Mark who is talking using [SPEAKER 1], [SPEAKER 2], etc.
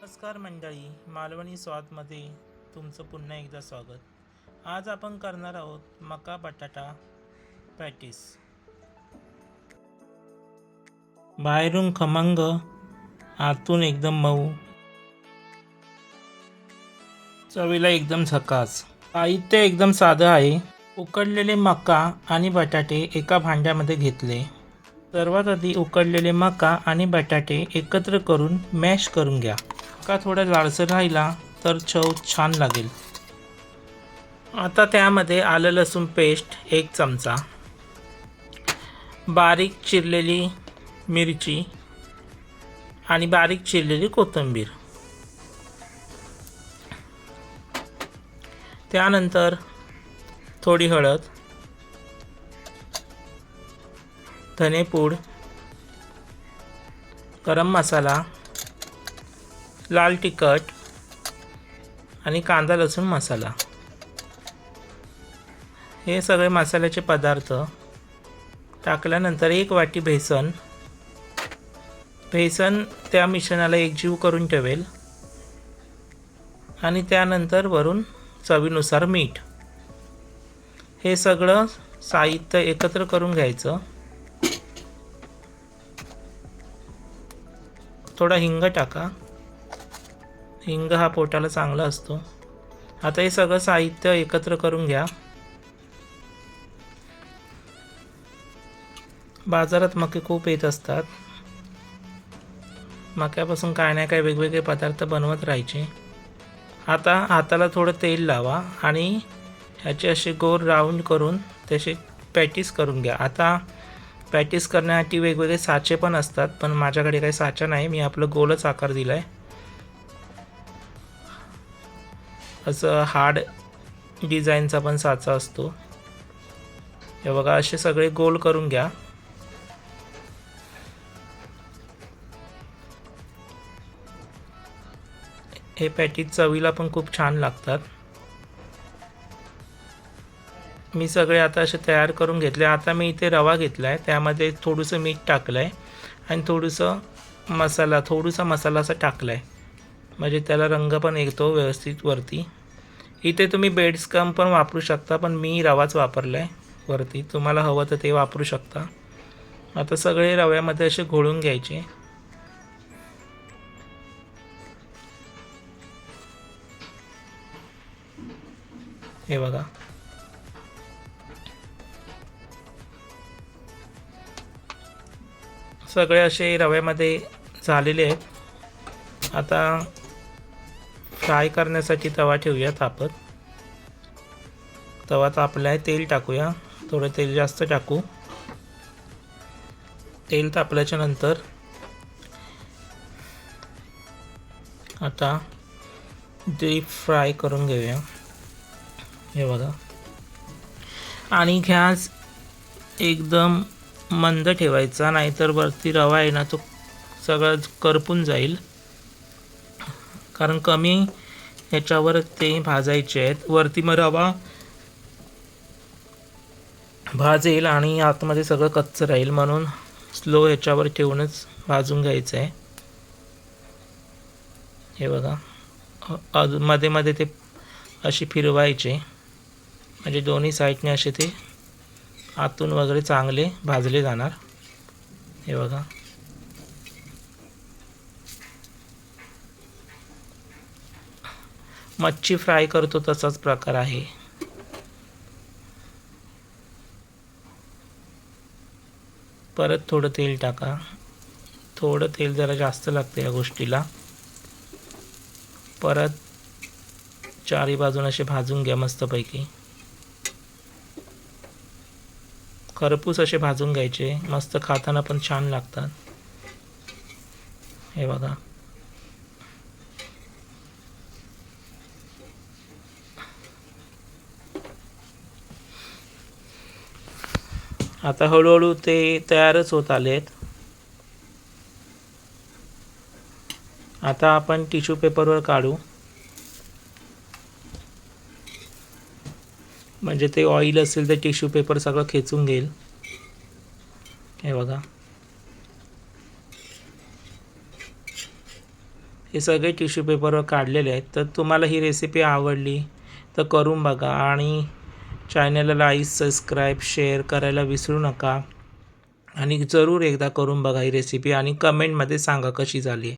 [SPEAKER 1] नमस्कार मंडळी, मालवणी स्वादमध्ये तुमचं पुन्हा एकदा स्वागत. आज आपण करणार आहोत मका बटाटा पॅटीस. बाहेरून खमंग, आतून एकदम मऊ, चवीला एकदम झकास. साहित्य एकदम साधं आहे. उकडलेले मका आणि बटाटे एका भांड्यामध्ये घेतले. सर्वात आधी उकडलेले मका आणि बटाटे एकत्र करून मॅश करून घ्या. मका थोडा लालसर राहिला तर चव छान लागेल. आता त्यामध्ये आलं लसूण पेस्ट 1 चमचा, बारीक चिरलेली मिरची आणि बारीक चिरलेली कोथिंबीर. त्यानंतर थोडी हळद, धनेपूड, गरम मसाला, लाल तिखट आणि कांदा लसूण मसाला. हे सगळे मसाल्याचे पदार्थ टाकल्यानंतर 1 वाटी बेसन त्या मिश्रणाला एकजीव करून ठेवेल आणि त्यानंतर वरून चवीनुसार मीठ. हे सगळं साहित्य एकत्र करून घ्यायचं. थोडा हिंग टाका. हिंग हा पोटाला चांगला असतो. आता हे सगळं साहित्य एकत्र करून घ्या. बाजारात मके खूप येत असतात. मक्यापासून काय ना काय वेगवेगळे पदार्थ बनवत राहायचे. आता हाताला थोडं तेल लावा आणि ह्याचे असे गोल राऊंड करून तसे पॅटीस करून घ्या. आता पॅटीस करण्यासाठी वेगवेगळे साचे पण असतात, पण माझ्याकडे काही साचा नाही. मी आपलं गोलच आकार दिला आहे. असं हार्ड डिझाईनचा पण साचा असतो. हे बघा, असे सगळे गोल करून घ्या. हे पॅटीस चवीला पण खूप छान लागतात. मी सगळे आता असे तयार करून घेतले. आता मी इथे रवा घेतला आहे, त्यामध्ये थोडंसं मीठ टाकलं आहे आणि थोडासा मसाला असा टाकला आहे, म्हणजे त्याला रंग पण येतो व्यवस्थित वरती. इथे तुम्ही बेडस्कम पण वापरू शकता, पण मी रवाच वापरला आहे वरती. तुम्हाला हवं तर ते वापरू शकता. आता सगळे रव्यामध्ये असे घोळून घ्यायचे. हे बघा, सगळे असे रव्यामध्ये झालेले आहेत. आता फ्राय करण्यासाठी तवा ठेवूया तापत. तवा तापला आहे. तेल टाकूया. थोडं तेल जास्त टाकू. तेल तापल्याच्या नंतर आता डीप फ्राय करून घेऊया. हे बघा, आणि गॅस एकदम मंद ठेवायचा, नाहीतर वरती रवा आहे ना, तो सगळं करपून जाईल. कारण कमी ह्याच्यावर ते भाजायचे आहेत. वरती मग रवा भाजेल आणि आतमध्ये सगळं कच्चं राहील, म्हणून स्लो ह्याच्यावर ठेवूनच भाजून घ्यायचं आहे. हे बघा, मध्ये मध्ये ते अशी फिरवायचे, म्हणजे दोन्ही साईडने असे ते आतून वगैरे चांगले भाजले जाणार. हे बघा, मच्छी फ्राय करतो तसाच प्रकार आहे. परत थोडं तेल टाका. थोडं तेल जरा जास्त लागतं या गोष्टीला. परत चारी बाजून असे भाजून घ्या मस्तपैकी. खरपूस असे भाजून घ्यायचे, मस्त खाताना पण छान लागतात. हे बघा, आता हळूहळू ते तयारच होत आलेत. आता आपण टिश्यू पेपरवर काढू, म्हणजे ते ऑइल असेल तर टिश्यू पेपर सगळं खेचून घेईल. हे बघा, हे सगळे टिश्यू पेपरवर काढलेले आहेत. तर तुम्हाला ही रेसिपी आवडली तर करून बघा आणि चॅनलला लाईक, सबस्क्राईब, शेअर करायला विसरू नका आणि जरूर एकदा करून बघा ही रेसिपी आणि कमेंटमध्ये सांगा कशी झाली आहे.